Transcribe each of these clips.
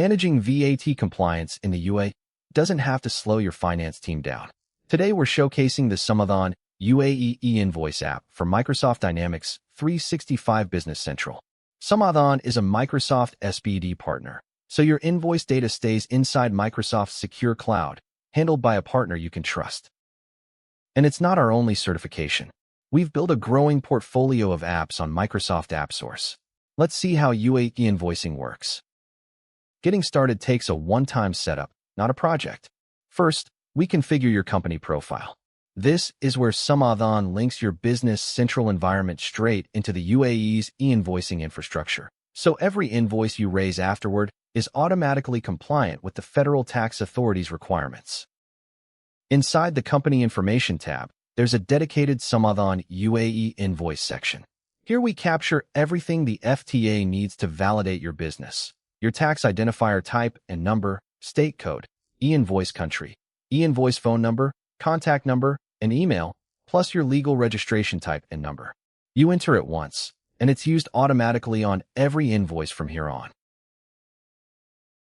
Managing VAT compliance in the UAE doesn't have to slow your finance team down. Today, we're showcasing the Samadhan UAE E-Invoice app for Microsoft Dynamics 365 Business Central. Samadhan is a Microsoft SBD partner, so your invoice data stays inside Microsoft's secure cloud, handled by a partner you can trust. And it's not our only certification. We've built a growing portfolio of apps on Microsoft AppSource. Let's see how UAE E-Invoicing works. Getting started takes a one-time setup, not a project. First, we configure your company profile. This is where Samadhan links your business central environment straight into the UAE's e-invoicing infrastructure. So every invoice you raise afterward is automatically compliant with the Federal Tax Authority's requirements. Inside the Company Information tab, there's a dedicated Samadhan UAE Invoice section. Here we capture everything the FTA needs to validate your business. Your tax identifier type and number, state code, e-invoice country, e-invoice phone number, contact number, and email, plus your legal registration type and number. You enter it once, and it's used automatically on every invoice from here on.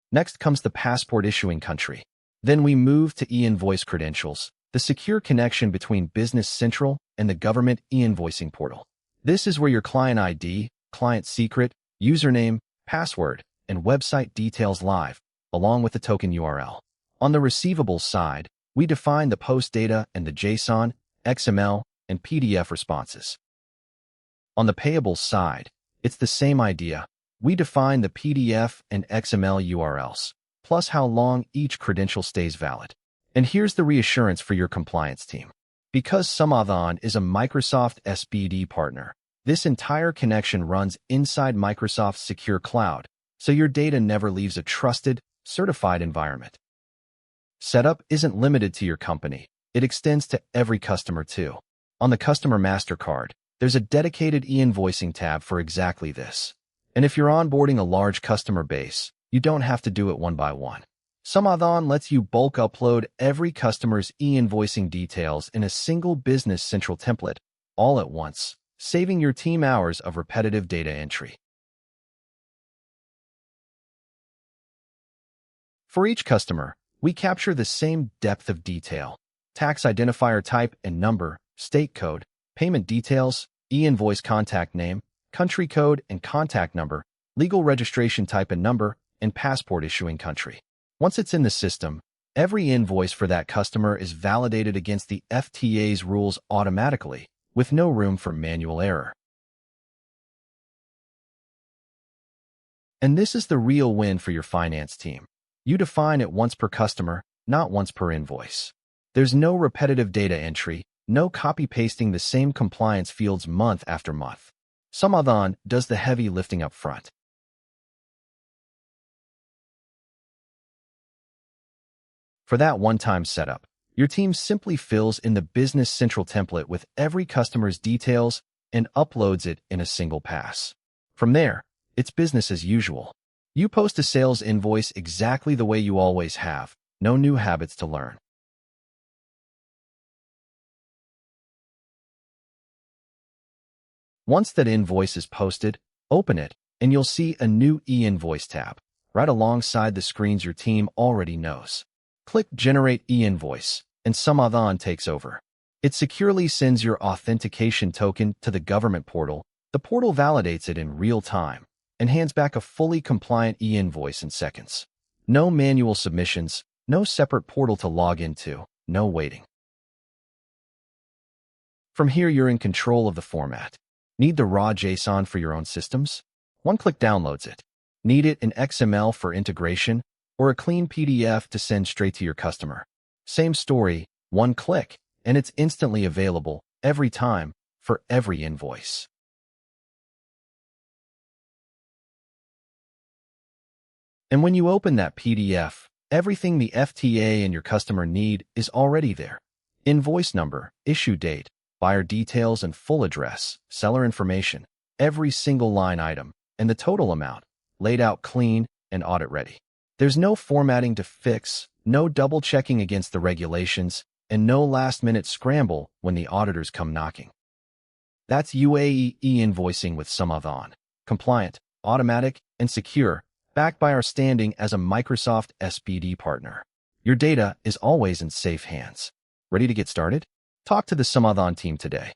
Next comes the passport issuing country. Then we move to E-Invoice Credentials, the secure connection between Business Central and the government e-invoicing portal. This is where your client ID, client secret, username, password, and website details live, along with the token URL. On the receivables side, we define the post data and the JSON, XML, and PDF responses. On the payables side, it's the same idea. We define the PDF and XML URLs, plus how long each credential stays valid. And here's the reassurance for your compliance team. Because Samadhan is a Microsoft SBD partner, this entire connection runs inside Microsoft's secure cloud, so your data never leaves a trusted, certified environment. Setup isn't limited to your company. It extends to every customer too. On the Customer MasterCard, there's a dedicated e-invoicing tab for exactly this. And if you're onboarding a large customer base, you don't have to do it one by one. Samadhan lets you bulk upload every customer's e-invoicing details in a single Business Central template, all at once, saving your team hours of repetitive data entry. For each customer, we capture the same depth of detail: tax identifier type and number, state code, payment details, e-invoice contact name, country code and contact number, legal registration type and number, and passport issuing country. Once it's in the system, every invoice for that customer is validated against the FTA's rules automatically, with no room for manual error. And this is the real win for your finance team. You define it once per customer, not once per invoice. There's no repetitive data entry, no copy-pasting the same compliance fields month after month. Samadhan does the heavy lifting up front. For that one-time setup, your team simply fills in the Business Central template with every customer's details and uploads it in a single pass. From there, it's business as usual. You post a sales invoice exactly the way you always have, no new habits to learn. Once that invoice is posted, open it, and you'll see a new E-Invoice tab, right alongside the screens your team already knows. Click Generate E-Invoice, and Samadhan takes over. It securely sends your authentication token to the government portal. The portal validates it in real time and hands back a fully compliant e-invoice in seconds. No manual submissions, no separate portal to log into, no waiting. From here, you're in control of the format. Need the raw JSON for your own systems? One click downloads it. Need it in XML for integration, or a clean PDF to send straight to your customer? Same story, one click, and it's instantly available, every time, for every invoice. And when you open that PDF, everything the FTA and your customer need is already there. Invoice number, issue date, buyer details and full address, seller information, every single line item, and the total amount, laid out clean and audit-ready. There's no formatting to fix, no double-checking against the regulations, and no last-minute scramble when the auditors come knocking. That's UAE E-Invoicing with Samadhan. Compliant, automatic, and secure, backed by our standing as a Microsoft SPD partner. Your data is always in safe hands. Ready to get started? Talk to the Samadhan team today.